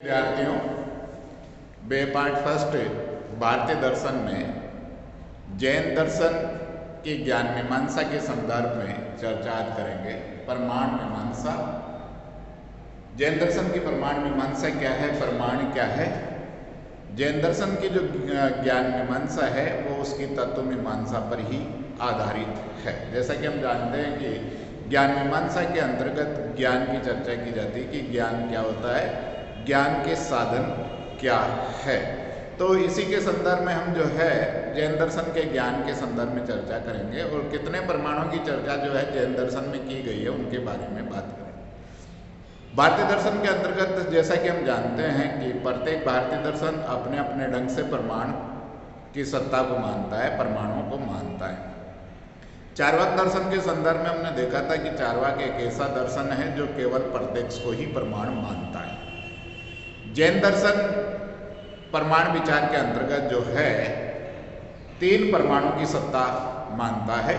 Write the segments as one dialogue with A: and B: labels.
A: विद्यार्थियों, बे part first भारतीय दर्शन में जैन दर्शन की ज्ञान मीमांसा के संदर्भ में चर्चा आज करेंगे। प्रमाण मीमांसा, जैन दर्शन की प्रमाण मीमांसा क्या है, प्रमाण क्या है। जैन दर्शन की जो ज्ञान मीमांसा है वो उसकी तत्व मीमांसा पर ही आधारित है। जैसा कि हम जानते हैं कि ज्ञान मीमांसा के अंतर्गत ज्ञान की चर्चा की जाती है कि ज्ञान क्या होता है, ज्ञान के साधन क्या है। तो इसी के संदर्भ में हम जो है जैन दर्शन के ज्ञान के संदर्भ में चर्चा करेंगे और कितने प्रमाणों की चर्चा जो है जैन दर्शन में की गई है उनके बारे में बात करेंगे। भारतीय दर्शन के अंतर्गत जैसा कि हम जानते हैं कि प्रत्येक भारतीय दर्शन अपने अपने ढंग से प्रमाण की सत्ता को मानता है, प्रमाणों को मानता है। चार्वाक दर्शन के संदर्भ में हमने देखा था कि चार्वाक एक ऐसा दर्शन है जो केवल प्रत्यक्ष को ही प्रमाण मानता है। जैन दर्शन प्रमाण विचार के अंतर्गत जो है तीन प्रमाणों की सत्ता मानता है,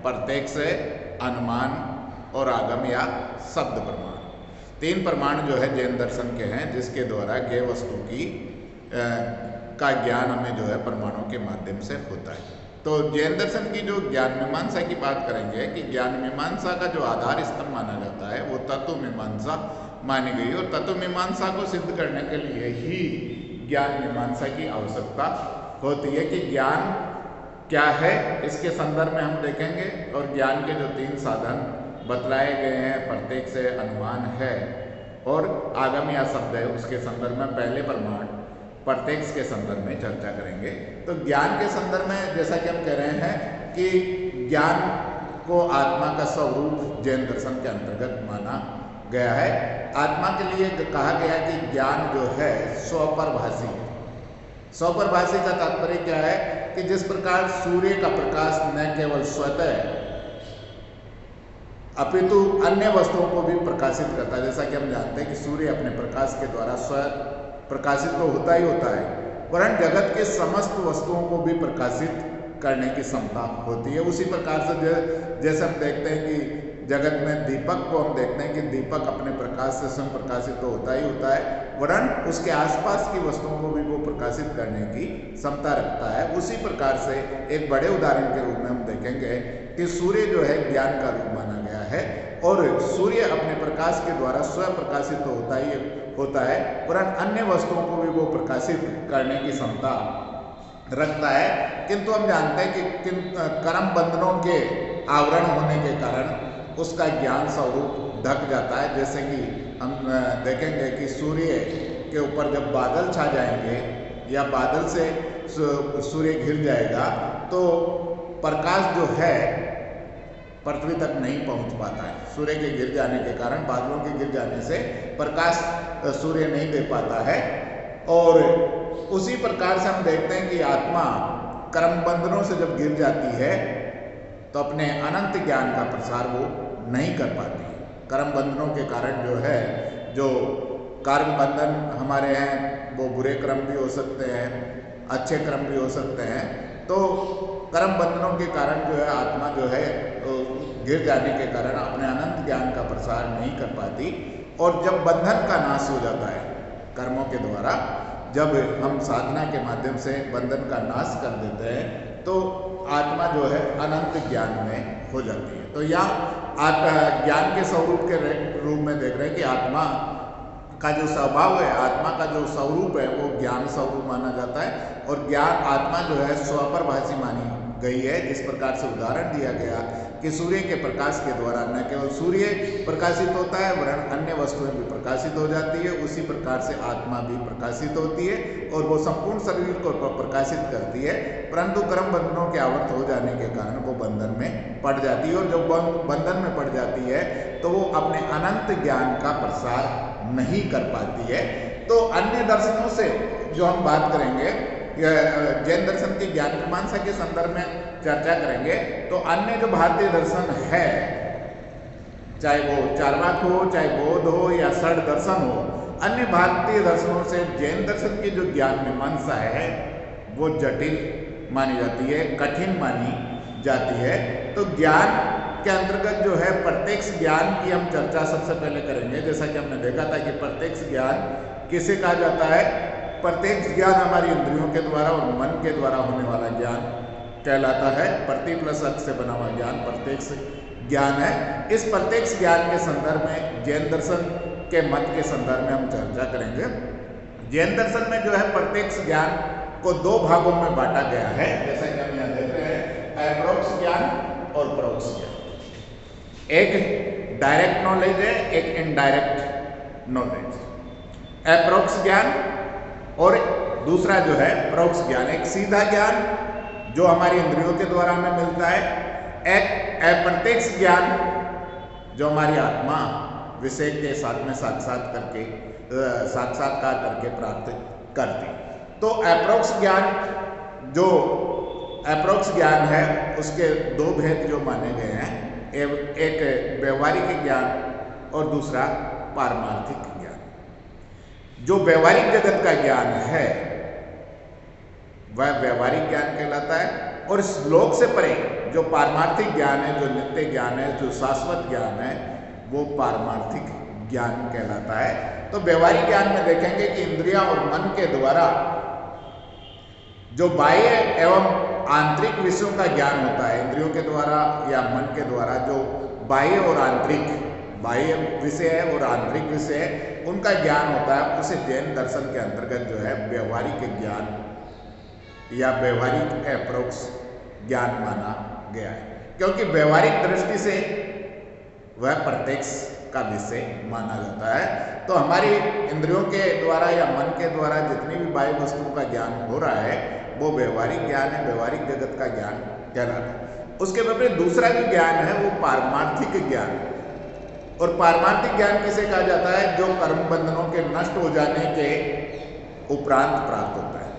A: प्रत्यक्ष, अनुमान और आगम या शब्द प्रमाण। तीन प्रमाण जो है जैन दर्शन के हैं जिसके द्वारा ज्ञेय वस्तु की का ज्ञान हमें जो है प्रमाणों के माध्यम से होता है। तो जैन दर्शन की जो ज्ञान मीमांसा की बात करेंगे कि ज्ञान मीमांसा का जो आधार स्तंभ माना जाता है वो तत्व मीमांसा मानी गई और तत्व मीमांसा को सिद्ध करने के लिए ही ज्ञान मीमांसा की आवश्यकता होती है कि ज्ञान क्या है इसके संदर्भ में हम देखेंगे। और ज्ञान के जो तीन साधन बतलाए गए हैं, प्रत्यक्ष है, अनुमान है और आगम या शब्द है, उसके संदर्भ में पहले प्रमाण प्रत्यक्ष के संदर्भ में चर्चा करेंगे। तो ज्ञान के संदर्भ में जैसा कि हम कह रहे हैं कि ज्ञान को आत्मा का स्वरूप जैन दर्शन के अंतर्गत माना गया है। आत्मा के लिए कहा गया कि ज्ञान जो है स्वपरभाषी है। स्वपरभाषी का तात्पर्य क्या है कि जिस प्रकार सूर्य का प्रकाश न केवल स्वतः अपितु अन्य वस्तुओं को भी प्रकाशित करता है। जैसा कि हम जानते हैं कि सूर्य अपने प्रकाश के द्वारा स्वयं प्रकाशित तो होता ही होता है, परंतु जगत के समस्त वस्तुओं को भी प्रकाशित करने की क्षमता होती है। उसी प्रकार से जैसे हम देखते हैं कि जगत में दीपक को हम देखते हैं कि दीपक अपने प्रकाश से स्वयं प्रकाशित तो होता ही होता है, वरन उसके आसपास की वस्तुओं को भी वो प्रकाशित करने की क्षमता रखता है। उसी प्रकार से एक बड़े उदाहरण के रूप में हम देखेंगे कि सूर्य जो है ज्ञान का रूप माना गया है और सूर्य अपने प्रकाश के द्वारा स्वयं प्रकाशित तो होता ही होता है, परंतु अन्य वस्तुओं को भी वो प्रकाशित करने की क्षमता रखता है। किंतु हम जानते हैं कि कर्म बंधनों के आवरण होने के कारण उसका ज्ञान स्वरूप ढक जाता है। जैसे कि हम देखेंगे कि सूर्य के ऊपर जब बादल छा जाएंगे या बादल से सूर्य घिर जाएगा तो प्रकाश जो है पृथ्वी तक नहीं पहुंच पाता है। सूर्य के गिर जाने के कारण, बादलों के गिर जाने से प्रकाश सूर्य नहीं दे पाता है। और उसी प्रकार से हम देखते हैं कि आत्मा कर्म बंधनों से जब गिर जाती है तो अपने अनंत ज्ञान का प्रसार वो नहीं कर पाती है। कर्म बंधनों के कारण जो है, जो कर्म बंधन हमारे हैं वो बुरे कर्म भी हो सकते हैं, अच्छे कर्म भी हो सकते हैं। तो कर्म बंधनों के कारण जो है आत्मा जो है गिर जाने के कारण अपने अनंत ज्ञान का प्रसार नहीं कर पाती। और जब बंधन का नाश हो जाता है कर्मों के द्वारा, जब हम साधना के माध्यम से बंधन का नाश कर देते हैं तो आत्मा जो है अनंत ज्ञान में हो जाती है। तो यहाँ ज्ञान के स्वरूप के रूप में देख रहे हैं कि आत्मा का जो स्वभाव है, आत्मा का जो स्वरूप है वो ज्ञान स्वरूप माना जाता है। और ज्ञान आत्मा जो है स्वपरभाषी मानी गई है। जिस प्रकार से उदाहरण दिया गया कि सूर्य के प्रकाश के द्वारा न केवल सूर्य प्रकाशित होता है वरन अन्य वस्तुएं भी प्रकाशित हो जाती है, उसी प्रकार से आत्मा भी प्रकाशित होती है और वो संपूर्ण शरीर को प्रकाशित करती है। परंतु कर्म बंधनों के आवृत हो जाने के कारण वो बंधन में पड़ जाती है और जब बंधन में पड़ जाती है तो वो अपने अनंत ज्ञान का प्रसार नहीं कर पाती है। तो अन्य दर्शनों से जो हम बात करेंगे, जैन दर्शन की ज्ञान मीमांसा के संदर्भ में चर्चा करेंगे, तो अन्य जो भारतीय दर्शन है, चाहे वो चार्वाक हो, चाहे बौद्ध हो या षड दर्शन हो, अन्य भारतीय दर्शनों से जैन दर्शन की जो ज्ञान मीमांसा है वो जटिल मानी जाती है, कठिन मानी जाती है। तो ज्ञान के अंतर्गत जो है प्रत्यक्ष ज्ञान की हम चर्चा सबसे पहले करेंगे। जैसा कि हमने देखा था कि प्रत्यक्ष ज्ञान किसे कहा जाता है? प्रत्यक्ष ज्ञान हमारी इंद्रियों के द्वारा और मन के द्वारा होने वाला ज्ञान कहलाता है। प्रति प्लस अर्थ से बना हुआ ज्ञान प्रत्यक्ष ज्ञान है। इस प्रत्यक्ष ज्ञान के संदर्भ में जैन दर्शन के मत के संदर्भ में हम चर्चा करेंगे। जैन दर्शन में जो है प्रत्यक्ष ज्ञान को दो भागों में बांटा गया है, जैसा कि हम यहाँ देख रहे हैं, अपरोक्ष ज्ञान और परोक्ष ज्ञान। एक डायरेक्ट नॉलेज है, एक इनडायरेक्ट नॉलेज। अपरोक्ष ज्ञान और दूसरा जो है परोक्ष ज्ञान। एक सीधा ज्ञान जो हमारी इंद्रियों के द्वारा हमें मिलता है, एक अप्रत्यक्ष ज्ञान जो हमारी आत्मा विषय के साथ में साक्षात्कार करके प्राप्त करती। तो अपरोक्ष ज्ञान जो अपरोक्ष ज्ञान है उसके दो भेद जो माने गए हैं, एक व्यवहारिक ज्ञान और दूसरा पारमार्थिक ज्ञान। जो व्यवहारिक जगत का ज्ञान है वह व्यवहारिक ज्ञान कहलाता है, और इस लोक से परे जो पारमार्थिक ज्ञान है, जो नित्य ज्ञान है, जो शाश्वत ज्ञान है, वो पारमार्थिक ज्ञान कहलाता है। तो व्यवहारिक ज्ञान में देखेंगे कि इंद्रियां और मन के द्वारा जो बाह्य एवं आंतरिक विषयों का ज्ञान होता है, इंद्रियों के द्वारा या मन के द्वारा जो बाह्य और आंतरिक, बाह्य विषय है और आंतरिक विषय है, उनका ज्ञान होता है, उसे जैन दर्शन के अंतर्गत जो है व्यवहारिक ज्ञान या व्यवहारिक अपरोक्ष ज्ञान माना गया है, क्योंकि व्यवहारिक दृष्टि से वह प्रत्यक्ष का विषय माना जाता है। तो हमारी इंद्रियों के द्वारा या मन के द्वारा जितनी भी बाह्य वस्तुओं का ज्ञान हो रहा है वो व्यवहारिक ज्ञान है, व्यवहारिक जगत का ज्ञान कहलाता है। उसके विपरीत दूसरा जो ज्ञान है वो पारमार्थिक ज्ञान, और पारमार्थिक ज्ञान किसे कहा जाता है? जो कर्म बंधनों के नष्ट हो जाने के उपरांत प्राप्त होता है।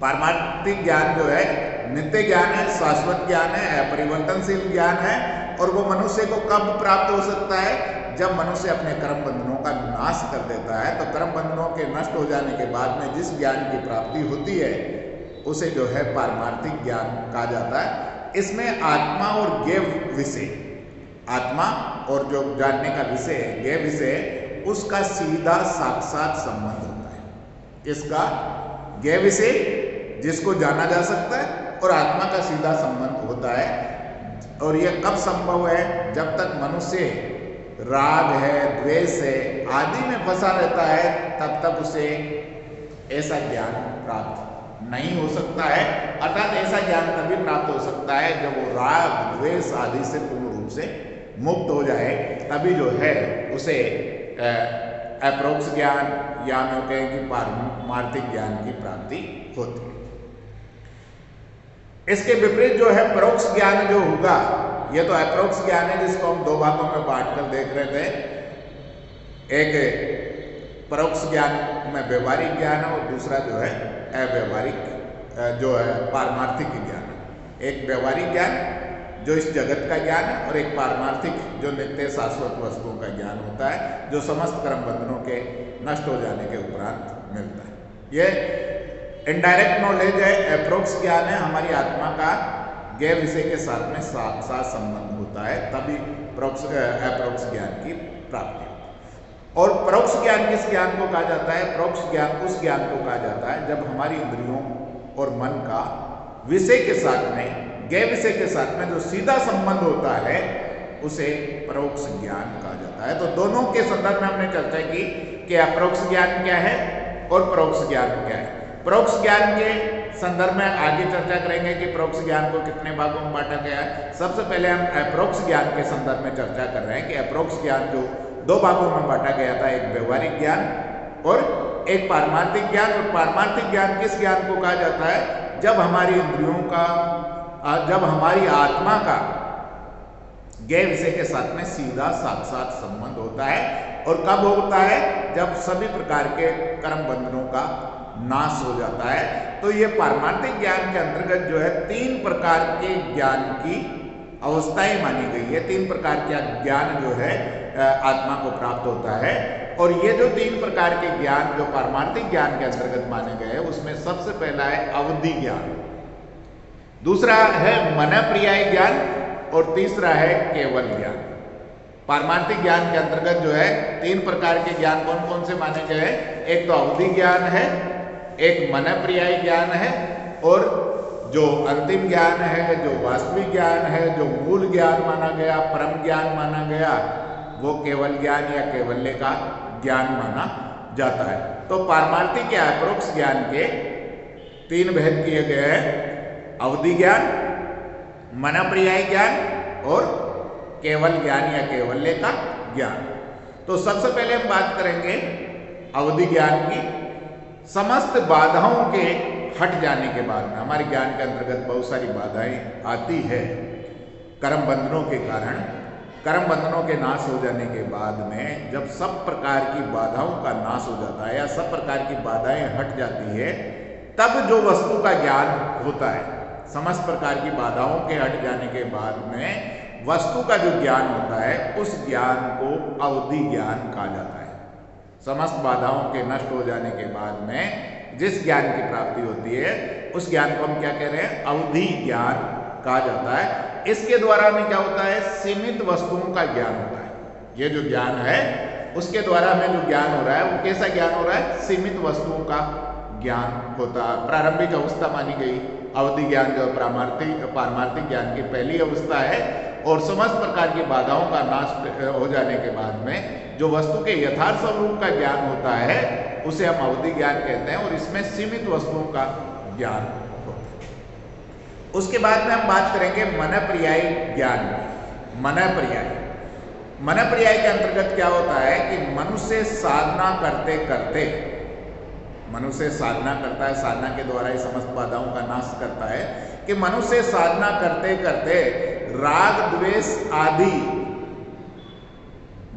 A: पारमार्थिक ज्ञान जो है नित्य ज्ञान है, शाश्वत ज्ञान है, अपरिवर्तनशील ज्ञान है, और वो मनुष्य को कब प्राप्त हो सकता है? जब मनुष्य अपने कर्म बंधनों का नाश कर देता है। तो कर्म बंधनों के नष्ट हो जाने के बाद में जिस ज्ञान की प्राप्ति होती है उसे जो है पारमार्थिक ज्ञान कहा जाता है। इसमें आत्मा और ज्ञेय विषय, आत्मा और जो जानने का विषय है, ज्ञेय विषय, उसका सीधा साक्षात संबंध होता है। इसका ज्ञेय विषय जिसको जाना जा सकता है और आत्मा का सीधा संबंध होता है। और यह कब संभव है? जब तक मनुष्य राग है, द्वेष है आदि में फंसा रहता है, तब तक उसे ऐसा ज्ञान प्राप्त नहीं हो सकता है। अर्थात ऐसा ज्ञान तभी प्राप्त हो सकता है जब वो राग द्वेष आदि से पूर्ण रूप से मुक्त हो जाए, तभी जो है उसे अपरोक्ष ज्ञान या हम कहें कि पारमार्थिक ज्ञान की प्राप्ति होती है। इसके विपरीत जो है परोक्ष ज्ञान जो होगा, ये तो अपरोक्ष ज्ञान है जिसको हम दो भागों में बांट कर देख रहे थे। एक परोक्ष ज्ञान में व्यवहारिक ज्ञान है और दूसरा जो है अव्यवहारिक जो है पारमार्थिक ज्ञान है। एक व्यवहारिक ज्ञान जो इस जगत का ज्ञान है और एक पारमार्थिक जो नित्य शाश्वत वस्तुओं का ज्ञान होता है, जो समस्त कर्म बंधनों के नष्ट हो जाने के उपरांत मिलता है। यह इनडायरेक्ट नॉलेज है, अप्रोक्ष ज्ञान है, हमारी आत्मा का ज्ञेय विषय के साथ में साथ साथ संबंध होता है, तभी अप्रोक्ष ज्ञान की प्राप्ति होती है। और परोक्ष ज्ञान किस ज्ञान को कहा जाता है? परोक्ष ज्ञान उस ज्ञान को कहा जाता है जब हमारी इंद्रियों और मन का विषय के साथ में, ज्ञेय विषय के साथ में जो सीधा संबंध होता है उसे परोक्ष ज्ञान कहा जाता है। तो दोनों के संदर्भ में हमने चर्चा की कि अप्रोक्ष ज्ञान क्या है और परोक्ष ज्ञान क्या है। परोक्ष ज्ञान के संदर्भ में आगे चर्चा करेंगे कि परोक्ष ज्ञान को कितने भागों में बांटा गया है। सबसे पहले हम अप्रोक्ष ज्ञान के संदर्भ में चर्चा कर रहे हैं कि अप्रोक्ष ज्ञान जो दो भागों में बांटा गया था, एक व्यवहारिक ज्ञान और एक पारमार्थिक ज्ञान। और पारमार्थिक ज्ञान किस ज्ञान को कहा जाता है? जब हमारी इंद्रियों का, जब हमारी आत्मा का ज्ञेय विषय के साथ में सीधा साक्षात संबंध होता है। और कब होता है? जब सभी प्रकार के कर्म बंधनों का नाश हो जाता है। तो ये पारमार्थिक ज्ञान के अंतर्गत जो है तीन प्रकार के ज्ञान की अवस्थाएं मानी गई है। तीन प्रकार का ज्ञान जो है आत्मा को प्राप्त होता है। और ये जो तीन प्रकार के ज्ञान जो पारमार्थिक ज्ञान के अंतर्गत माने गए, उसमें सबसे पहला है अवधि ज्ञान, दूसरा है मन पर्याय ज्ञान और तीसरा है केवल ज्ञान। पारमार्थिक ज्ञान के अंतर्गत जो है 3 प्रकार के ज्ञान कौन कौन से माने गए हैं? एक तो अवधि ज्ञान है, एक मन पर्यायी ज्ञान है, और जो अंतिम ज्ञान है, जो वास्तविक ज्ञान है, जो मूल ज्ञान माना गया, परम ज्ञान माना गया, वो केवल ज्ञान या केवल्य का ज्ञान माना जाता है। तो पारमार्थिक या अपरोक्ष ज्ञान के 3 भेद किए गए हैं: अवधि ज्ञान, मन पर्यायी ज्ञान और केवल ज्ञान या केवल्य का ज्ञान। तो सबसे पहले हम बात करेंगे अवधि ज्ञान की। समस्त बाधाओं के हट जाने के बाद में, हमारे ज्ञान के अंतर्गत बहुत सारी बाधाएं आती है कर्म बंधनों के कारण। कर्म बंधनों के नाश हो जाने के बाद में जब सब प्रकार की बाधाओं का नाश हो जाता है या सब प्रकार की बाधाएं हट जाती है, तब जो वस्तु का ज्ञान होता है, समस्त प्रकार की बाधाओं के हट जाने के बाद में वस्तु का जो ज्ञान होता है, उस ज्ञान को अवधि ज्ञान कहा जाता है। समस्त बाधाओं के नष्ट हो जाने के बाद में जिस ज्ञान की प्राप्ति होती है, उस ज्ञान को हम क्या कह रहे हैं? अवधि ज्ञान कहा जाता है। इसके द्वारा में क्या होता है? सीमित वस्तुओं का ज्ञान होता है। ये जो ज्ञान है, उसके द्वारा में जो ज्ञान हो रहा है, वो कैसा ज्ञान हो रहा है? सीमित वस्तुओं का ज्ञान होता है। प्रारंभिक अवस्था मानी गई अवधि ज्ञान, जो पारमार्थिक ज्ञान की पहली अवस्था है, और समस्त प्रकार की बाधाओं का नाश हो जाने के बाद में जो वस्तु के यथार्थ स्वरूप का ज्ञान होता है, उसे हम अवधि ज्ञान कहते हैं, और इसमें सीमित वस्तुओं का ज्ञान होता है। उसके बाद में हम बात करेंगे मन पर्यायी ज्ञान। मन पर्यायी के अंतर्गत क्या होता है कि मनुष्य साधना करते करते, मनुष्य साधना करता है, साधना के द्वारा ही समस्त बाधाओं का नाश करता है, कि मनुष्य साधना करते करते राग द्वेष आदि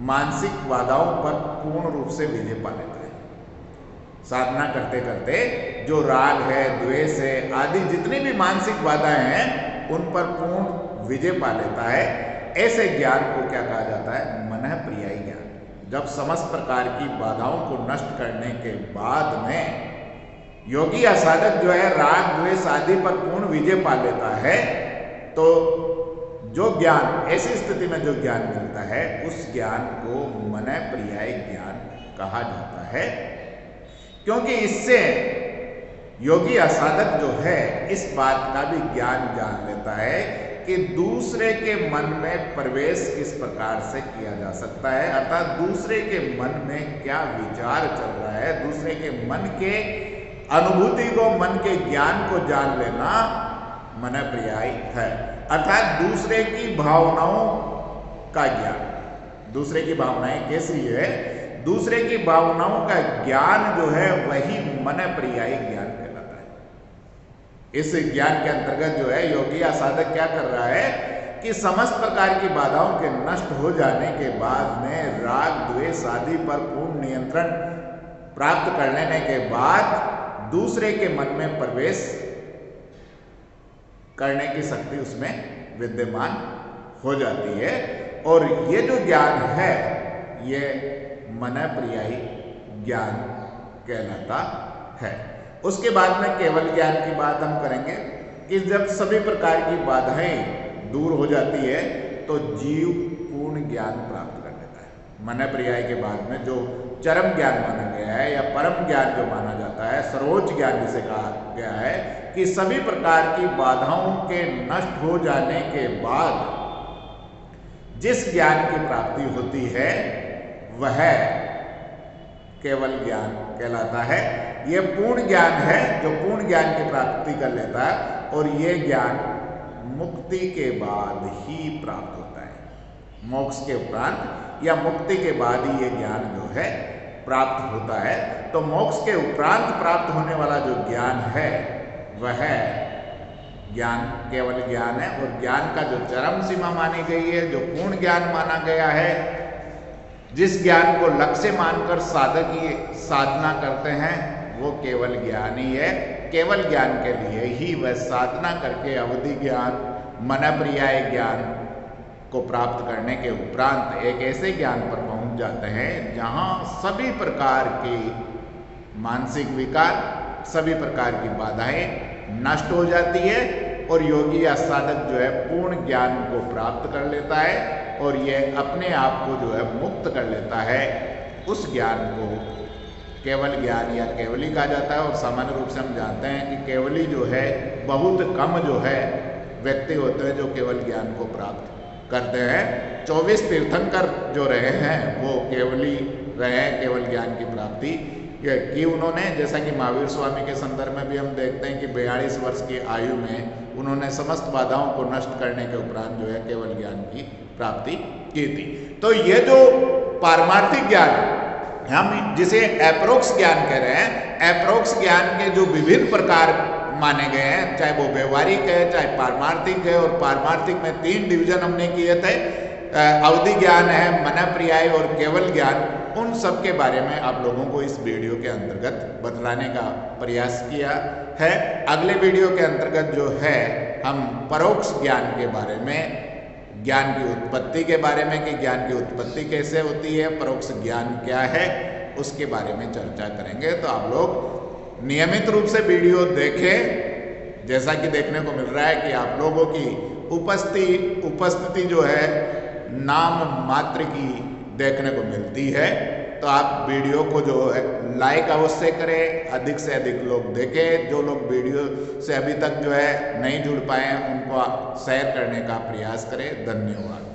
A: मानसिक बाधाओं पर पूर्ण रूप से विजय पा लेता है। साधना करते करते जो राग है, द्वेष है, आदि जितनी भी मानसिक बाधाएं हैं, उन पर पूर्ण विजय पा लेता है। ऐसे ज्ञान को क्या कहा जाता है? मन पर्यायी ज्ञान। जब समस्त प्रकार की बाधाओं को नष्ट करने के बाद में योगी या साधक जो है राग द्वेष आदि पर पूर्ण विजय पा लेता है, तो जो ज्ञान, ऐसी स्थिति में जो ज्ञान मिलता है, उस ज्ञान को मन पर्यायी ज्ञान कहा जाता है। क्योंकि इससे योगी या साधक जो है इस बात का भी ज्ञान जान लेता है कि दूसरे के मन में प्रवेश किस प्रकार से किया जा सकता है, अर्थात दूसरे के मन में क्या विचार चल रहा है, दूसरे के मन के अनुभूति को, मन के ज्ञान को जान लेना मन पर्यायी है। अर्थात दूसरे की भावनाओं का ज्ञान। दूसरे की भावनाएं कैसी है? दूसरे की भावनाओं का ज्ञान जो है वही मन पर्यायी ज्ञान कहलाता है। इस ज्ञान के अंतर्गत जो है योगी या साधक क्या कर रहा है कि समस्त प्रकार की बाधाओं के नष्ट हो जाने के बाद में राग द्वेष आदि पर पूर्ण नियंत्रण प्राप्त कर लेने के बाद दूसरे के मन में प्रवेश करने की शक्ति उसमें विद्यमान हो जाती है। और ये जो ज्ञान है, ये मन पर्यायी ज्ञान कहलाता है। उसके बाद में केवल ज्ञान की बात हम करेंगे कि जब सभी प्रकार की बाधाएं दूर हो जाती है, तो जीव पूर्ण ज्ञान प्राप्त कर लेता है। मन पर्यायी के बाद में जो चरम ज्ञान माना गया है या परम ज्ञान जो माना जाता है, सर्वोच्च ज्ञान जिसे कहा गया है, कि सभी प्रकार की बाधाओं के नष्ट हो जाने के बाद जिस ज्ञान की प्राप्ति होती है, वह केवल ज्ञान कहलाता है। यह पूर्ण ज्ञान है जो पूर्ण ज्ञान की प्राप्ति कर लेता है, और यह ज्ञान मुक्ति के बाद ही प्राप्त होता है। मोक्ष के उपरांत या मुक्ति के बाद ही यह ज्ञान जो है प्राप्त होता है। तो मोक्ष के उपरांत प्राप्त होने वाला जो ज्ञान है, वह ज्ञान केवल ज्ञान है। और ज्ञान का जो चरम सीमा मानी गई है, जो पूर्ण ज्ञान माना गया है, जिस ज्ञान को लक्ष्य मानकर साधक ही साधना करते हैं, वो केवल ज्ञान ही है। केवल ज्ञान के लिए ही वह साधना करके अवधि ज्ञान, मन पर्याय ज्ञान को प्राप्त करने के उपरांत एक ऐसे ज्ञान पर पहुंच जाते हैं जहां सभी प्रकार के मानसिक विकार, सभी प्रकार की बाधाएं नष्ट हो जाती है, और योगी या साधक जो है पूर्ण ज्ञान को प्राप्त कर लेता है। और ये अपने आप को जो है मुक्त कर लेता है। उस ज्ञान को केवल ज्ञान या केवली कहा जाता है। और सामान्य रूप से हम जानते हैं कि केवली जो है बहुत कम जो है व्यक्ति होते हैं जो केवल ज्ञान को प्राप्त करते हैं। 24 तीर्थंकर जो रहे हैं वो केवली रहे हैं, केवल ज्ञान की प्राप्ति की उन्होंने। जैसा कि महावीर स्वामी के संदर्भ में भी हम देखते हैं कि 42 वर्ष की आयु में उन्होंने समस्त बाधाओं को नष्ट करने के उपरांत जो है केवल ज्ञान की प्राप्ति की थी। तो ये जो पारमार्थिक ज्ञान हम जिसे एप्रोक्स ज्ञान कह रहे हैं, एप्रोक्स ज्ञान के जो विभिन्न प्रकार माने गए हैं, चाहे वो व्यवहारिक है चाहे पारमार्थिक है। और पारमार्थिक में 3 डिवीजन हमने किए थे, अवधि ज्ञान है, मन पर्याय और केवल ज्ञान। उन सब के बारे में आप लोगों को इस वीडियो के अंतर्गत बतलाने का प्रयास किया है। अगले वीडियो के अंतर्गत जो है हम परोक्ष ज्ञान के बारे में, ज्ञान की उत्पत्ति के बारे में कि ज्ञान की उत्पत्ति कैसे होती है, परोक्ष ज्ञान क्या है, उसके बारे में चर्चा करेंगे। तो आप लोग नियमित रूप से वीडियो देखें। जैसा कि देखने को मिल रहा है कि आप लोगों की उपस्थिति जो है नाम मात्र की देखने को मिलती है। तो आप वीडियो को जो है लाइक अवश्य करें, अधिक से अधिक लोग देखें। जो लोग वीडियो से अभी तक जो है नहीं जुड़ पाए हैं उनको शेयर करने का प्रयास करें। धन्यवाद।